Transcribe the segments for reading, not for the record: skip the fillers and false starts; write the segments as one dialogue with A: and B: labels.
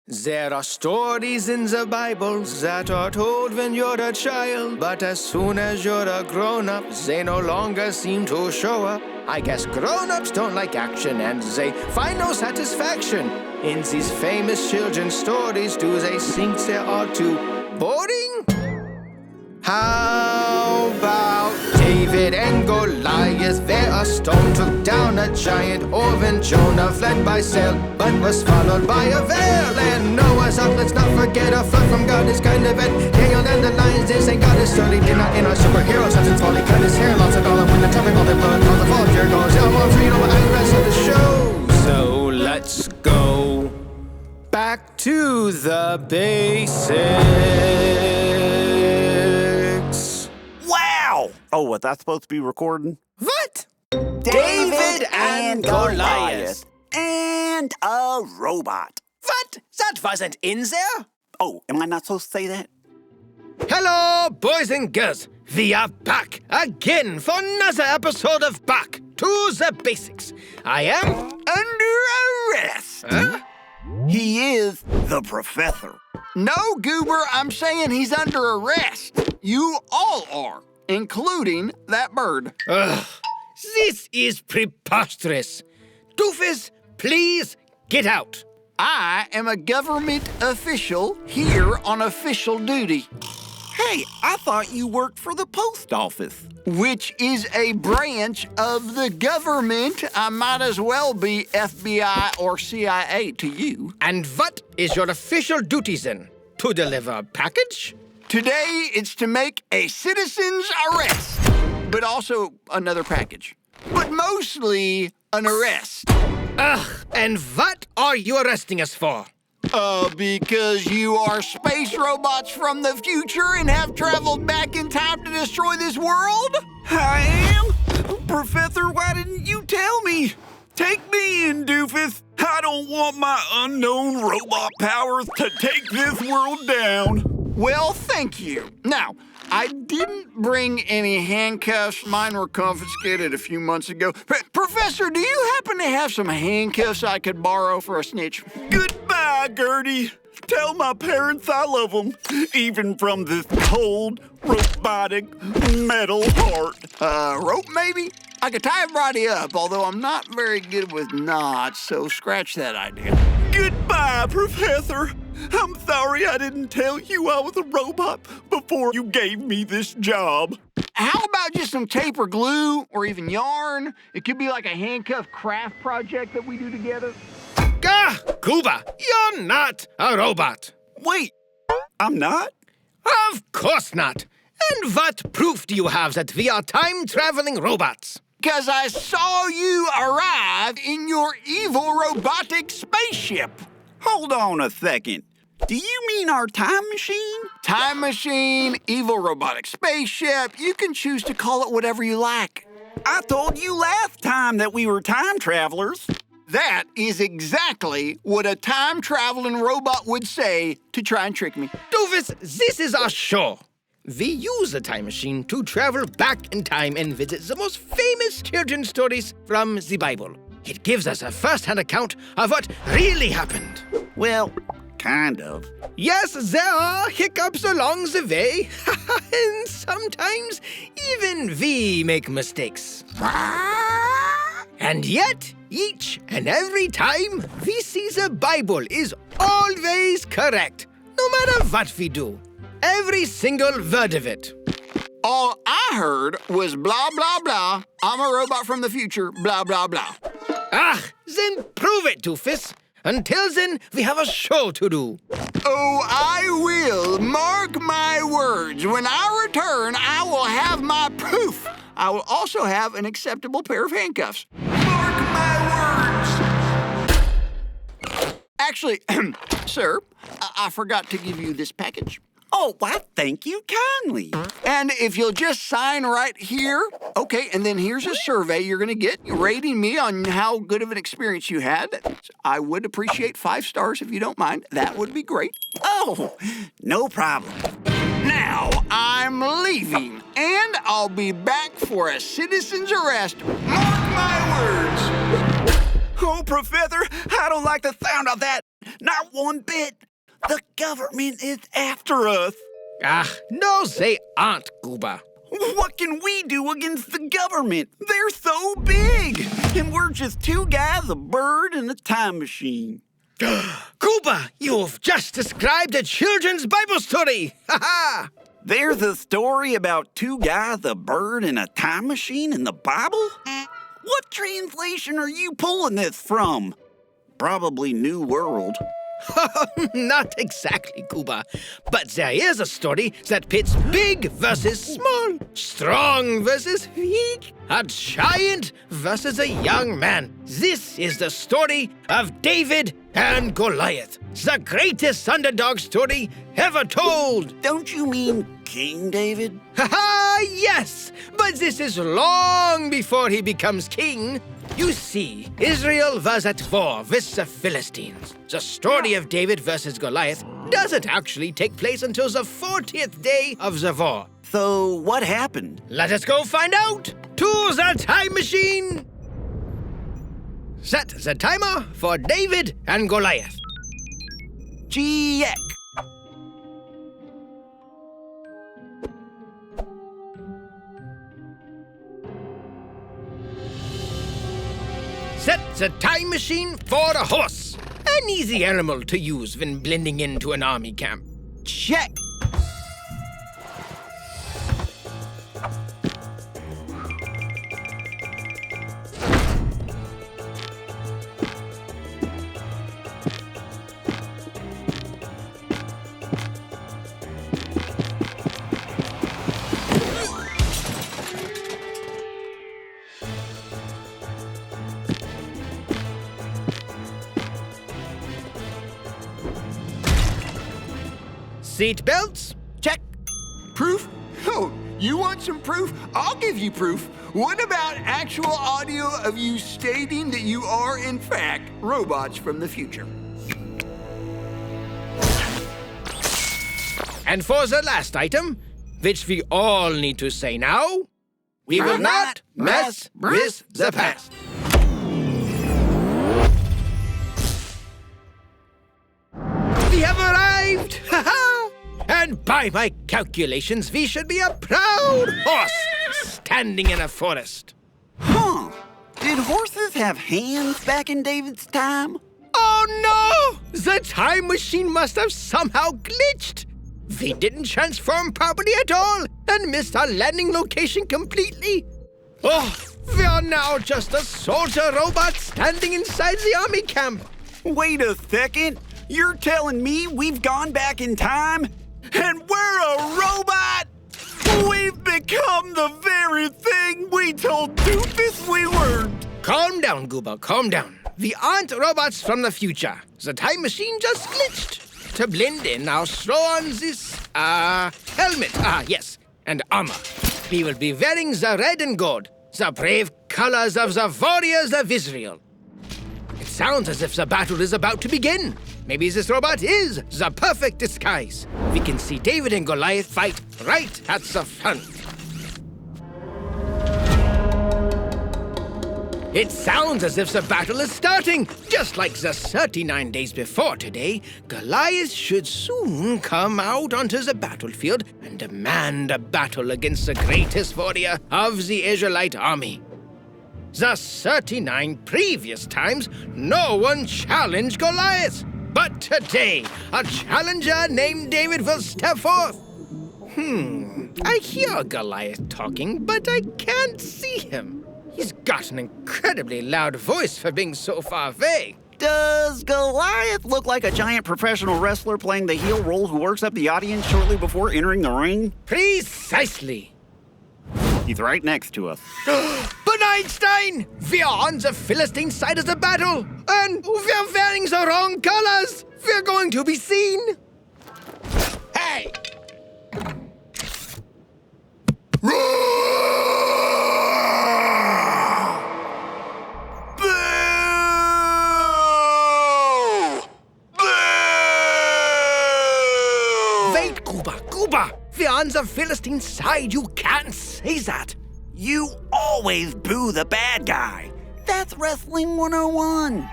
A: There are stories in the Bibles that are told when you're a child, but as soon as you're a grown-up, they no longer seem to show up. I guess grown-ups don't like action and they find no satisfaction in these famous children's stories. Do they think they are too boring? How about David and Goliath? There a stone took down a giant, or when Jonah fled by sail, but was followed by a veil. And Noah's Ark, let's not forget, a flood from God is kind of it. Daniel and the lions, this ain't God is story. Did not in our superhero substance, while he cut his hair, lots of dollar when the topic all the blood, all the fall, here goes, yeah, more freedom, and rest of the show. So let's go back to the basics.
B: Wow! Oh, was that supposed to be recording?
A: What?
B: David and Goliath. And a robot.
A: What? That wasn't in there?
B: Oh, am I not supposed to say that?
A: Hello, boys and girls. We are back again for another episode of Back to the Basics. I am
B: Under arrest.
A: Huh?
B: He is the professor.
C: No, Goober, I'm saying he's under arrest. You all are, including that bird.
A: Ugh, this is preposterous. Doofus, please get out.
C: I am a government official here on official duty,
B: Hey, I thought you worked for the post office.
C: which is a branch of the government. I might as well be FBI or CIA to you.
A: And what is your official duty then? To deliver a package?
C: Today, it's to make a citizen's arrest, but also another package. But mostly an arrest.
A: Ugh, and what are you arresting us for?
C: Because you are space robots from the future and have traveled back in time to destroy this world?
B: I am? Professor, why didn't you tell me? Take me in, Doofus. I don't want my unknown robot powers to take this world down.
C: Well, thank you. Now, I didn't bring any handcuffs. Mine were confiscated a few months ago. Professor, do you happen to have some handcuffs I could borrow for a snitch?
B: Goodbye, Gerty. Tell my parents I love them, even from this cold, robotic, metal heart.
C: Rope maybe? I could tie everybody up, although I'm not very good with knots, so scratch that idea.
B: Goodbye, Professor. I'm sorry I didn't tell you I was a robot before you gave me this job.
C: How about just some tape or glue, or even yarn? It could be like a handcuff craft project that we do together.
A: Gah, Goober, you're not a robot.
B: Wait, I'm not?
A: Of course not. And what proof do you have that we are time-traveling robots?
C: 'Cause I saw you arrive in your evil robotic spaceship.
B: Hold on a second. Do you mean our time machine?
C: Time machine, evil robotic spaceship, you can choose to call it whatever you like.
B: I told you last time that we were time travelers.
C: That is exactly what a time-traveling robot would say to try and trick me.
A: Doofus, this is our show. We use the time machine to travel back in time and visit the most famous children's stories from the Bible. It gives us a first-hand account of what really happened.
B: Well, kind of.
A: Yes, there are hiccups along the way, and sometimes even we make mistakes. And yet, each and every time, we see the Bible is always correct, no matter what we do. Every single word of it.
C: All I heard was blah, blah, blah. I'm a robot from the future, blah, blah, blah.
A: Ah, then prove it, Doofus. Until then, we have a show to do.
C: Oh, I will. Mark my words. When I return, I will have my proof. I will also have an acceptable pair of handcuffs. Mark my words. Actually, sir, I forgot to give you this package.
B: Oh, why, thank you kindly.
C: And if you'll just sign right here, okay, and then here's a survey you're going to get rating me on how good of an experience you had. I would appreciate 5 stars if you don't mind. That would be great.
B: Oh, no problem.
C: Now I'm leaving, and I'll be back for a citizen's arrest. Mark my words.
B: Oh, Professor, I don't like the sound of that. Not one bit. The government is after us.
A: No, they aren't, Goober.
B: What can we do against the government? They're so big. And we're just two guys, a bird, and a time machine.
A: Goober, you've just described a children's Bible story. Ha ha!
B: There's a story about two guys, a bird, and a time machine in the Bible? What translation are you pulling this from? Probably New World.
A: Not exactly, Goober. But there is a story that pits big versus small, strong versus weak, a giant versus a young man. This is the story of David and Goliath, the greatest underdog story ever told.
B: Don't you mean King David?
A: Ha-ha, yes! But this is long before he becomes king. You see, Israel was at war with the Philistines. The story of David versus Goliath doesn't actually take place until the 40th day of the war.
B: So what happened?
A: Let us go find out! To the time machine! Set the timer for David and Goliath.
B: Check.
A: Set the time machine for a horse. An easy animal to use when blending into an army camp.
B: Check.
A: Seat belts?
B: Check.
C: Proof? Oh, you want some proof? I'll give you proof. What about actual audio of you stating that you are, in fact, robots from the future?
A: And for the last item, which we all need to say now, we will not mess with the past. We have arrived! Ha-ha! And by my calculations, we should be a proud horse standing in a forest.
B: Huh. Did horses have hands back in David's time?
A: Oh no! The time machine must have somehow glitched. We didn't transform properly at all and missed our landing location completely. Oh, we are now just a soldier robot standing inside the army camp.
B: Wait a second. You're telling me we've gone back in time? And we're a robot? We've become the very thing we told Doofus we weren't.
A: Calm down, Goober, calm down. We aren't robots from the future. The time machine just glitched. To blend in, I'll throw on this, helmet. Yes, and armor. We will be wearing the red and gold, the brave colors of the warriors of Israel. It sounds as if the battle is about to begin. Maybe this robot is the perfect disguise. We can see David and Goliath fight right at the front. It sounds as if the battle is starting. Just like the 39 days before today, Goliath should soon come out onto the battlefield and demand a battle against the greatest warrior of the Israelite army. The 39 previous times, no one challenged Goliath. But today, a challenger named David will step forth. I hear Goliath talking, but I can't see him. He's got an incredibly loud voice for being so far away.
B: Does Goliath look like a giant professional wrestler playing the heel role who works up the audience shortly before entering the ring?
A: Precisely.
B: He's right next to us.
A: But Einstein, we are on the Philistine side of the battle, and we're wearing the wrong colors. We're going to be seen. Hey! Wait, Goober. We're on the Philistine side. You can't say that.
B: You always boo the bad guy. That's Wrestling 101.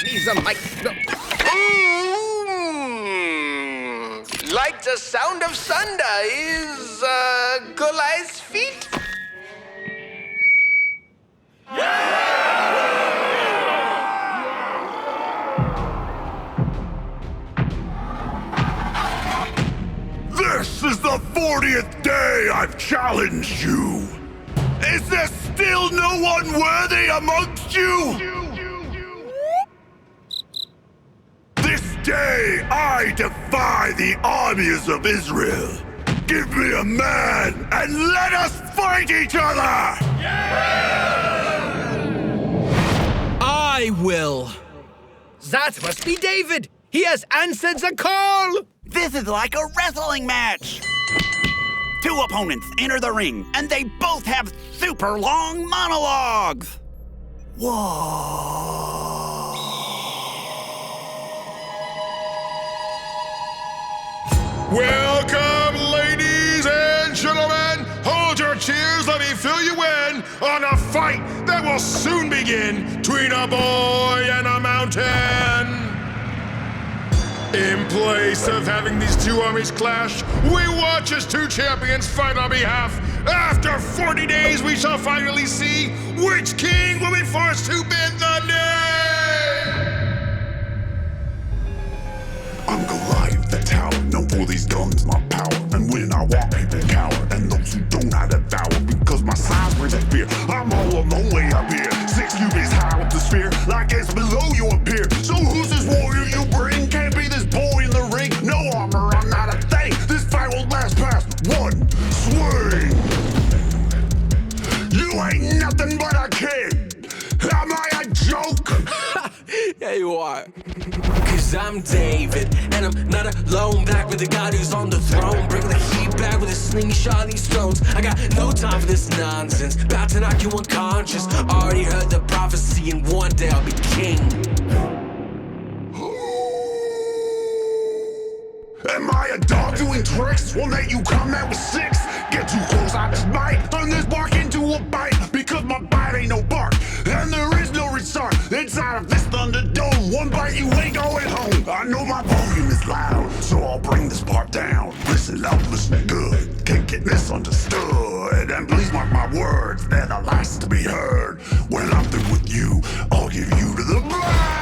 A: He's a mic. Like the sound of thunder is Goliath's feet.
D: This is the 40th day I've challenged you. Is there still no one worthy amongst you? This day I defy the armies of Israel. Give me a man and let us fight each other!
E: I will.
A: That must be David. He has answered the call.
B: This is like a wrestling match. Two opponents enter the ring, and they both have super long monologues. Whoa.
D: Welcome, ladies and gentlemen. Hold your cheers, let me fill you in on a fight that will soon begin between a boy and a mountain. In place of having these two armies clash, we watch as two champions fight on behalf. After 40 days, we shall finally see which king will be forced to bend the knee. I'm Goliath, the tower, known for these guns, my power. And when I walk, people cower, and those who don't I devour, because my size brings that fear. I'm all alone way up here, 6 cubits high with the sphere, like it's below you appear. So who's this warrior you bring? Can't be this boy in the ring. No armor, I'm not a thing. This fight will last past one swing. You ain't nothing but a kid. Am I a joke?
E: Yeah, you are. Cause I'm David, and I'm not alone. Back with the God who's on the throne. Bring the heat back with a slingshot and these stones. I got no time for this nonsense. About to knock you unconscious. Already heard the prophecy, and one day I'll be king.
D: Am I a dog doing tricks? Won't let you come out with 6. Get too close, I just might turn this bark into a bite. Because my bite ain't no bark, and there is no restart. Inside of this Thunderdome, one bite you ain't going home. I know my volume is loud, so I'll bring this part down. Listen up, listen good, can't get misunderstood. And please mark my words, they're the last to be heard. When I'm through with you, I'll give you to the birds.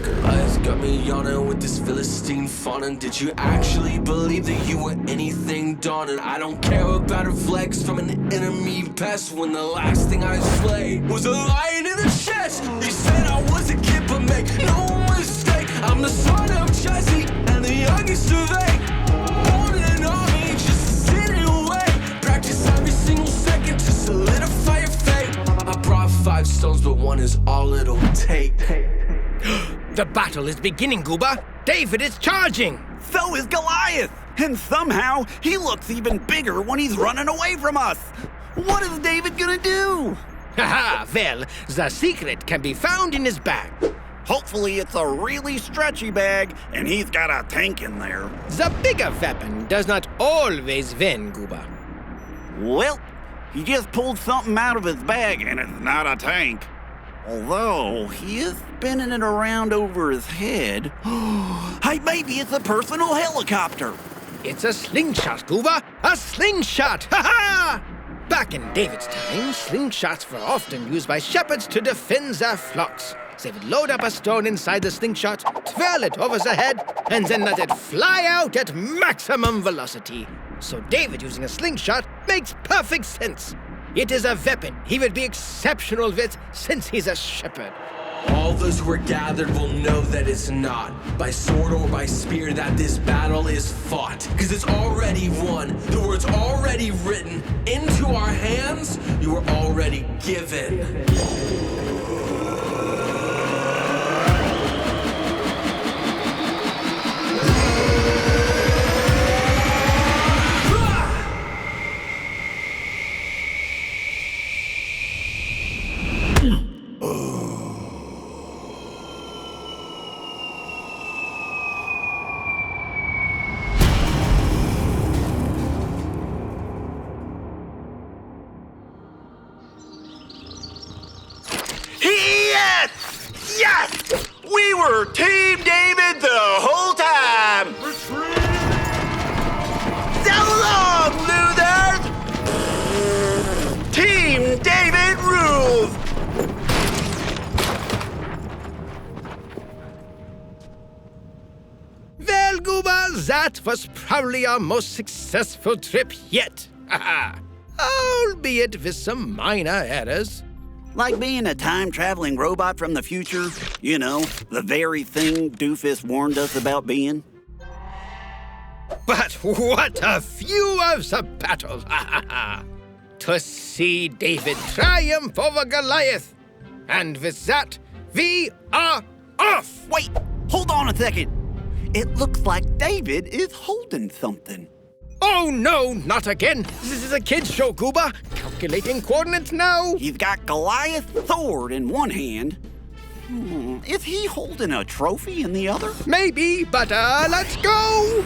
E: Goliath got me yawning with this Philistine fawning. Did you actually believe that you were anything daunting? I don't care about a flex from an enemy pest. When the last thing I slayed was a lion in the chest. He said I was a kid, but make no mistake, I'm the son of Jesse and the youngest of 8. Born in an army, just sitting away. Practice every single second to solidify your fate. I brought 5 stones, but 1 is all it'll take.
A: The battle is beginning, Goober. David is charging.
B: So is Goliath. And somehow, he looks even bigger when he's running away from us. What is David gonna do?
A: Haha, well, the secret can be found in his bag.
B: Hopefully it's a really stretchy bag, and he's got a tank in there.
A: The bigger weapon does not always win, Goober.
B: Well, he just pulled something out of his bag, and it's not a tank. Although, he is spinning it around over his head. Hey, maybe it's a personal helicopter.
A: It's a slingshot, Goober. A slingshot! Ha-ha! Back in David's time, slingshots were often used by shepherds to defend their flocks. They would load up a stone inside the slingshot, twirl it over the head, and then let it fly out at maximum velocity. So David using a slingshot makes perfect sense. It is a weapon he would be exceptional with since he's a shepherd.
E: All those who are gathered will know that it's not by sword or by spear that this battle is fought. Because it's already won. The word's already written. Into our hands, you are already given.
B: Yes! We were Team David the whole time! So long, losers! Team David rules!
A: Well, Goober, that was probably our most successful trip yet. Albeit with some minor errors.
B: Like being a time-traveling robot from the future, you know, the very thing Doofus warned us about being.
A: But what a view of the battle! To see David triumph over Goliath. And with that, we are off!
B: Wait, hold on a second. It looks like David is holding something.
A: Oh no, not again! This is a kid's show, Goober. Calculating coordinates now.
B: He's got Goliath's sword in one hand. Is he holding a trophy in the other?
A: Maybe, but let's go!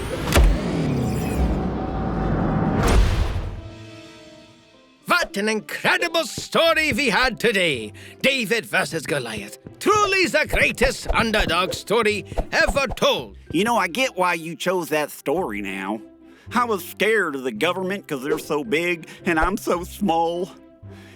A: What an incredible story we had today. David versus Goliath. Truly the greatest underdog story ever told.
B: You know, I get why you chose that story now. I was scared of the government because they're so big and I'm so small.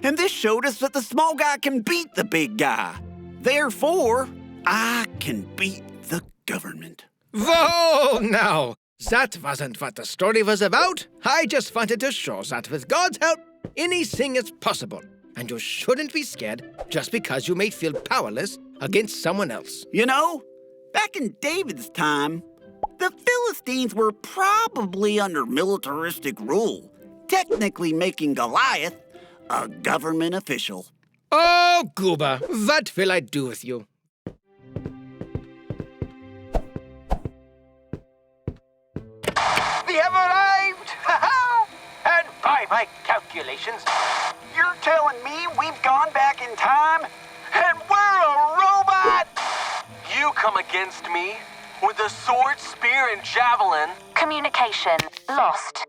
B: And this showed us that the small guy can beat the big guy. Therefore, I can beat the government.
A: Whoa, now. That wasn't what the story was about. I just wanted to show that with God's help, anything is possible. And you shouldn't be scared just because you may feel powerless against someone else.
B: You know, back in David's time, the Philistines were probably under militaristic rule, technically making Goliath a government official.
A: Oh, Goober, what will I do with you?
F: We have arrived! And by my calculations,
B: You're telling me we've gone back in time and we're a robot?
E: You come against me with a sword, spear, and javelin.
G: Communication lost.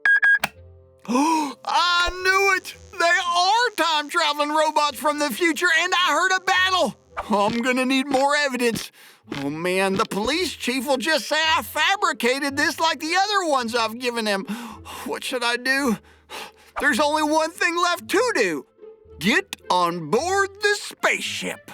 C: I knew it! They are time-traveling robots from the future, and I heard a battle! I'm gonna need more evidence. Oh man, the police chief will just say I fabricated this like the other ones I've given him. What should I do? There's only one thing left to do. Get on board the spaceship.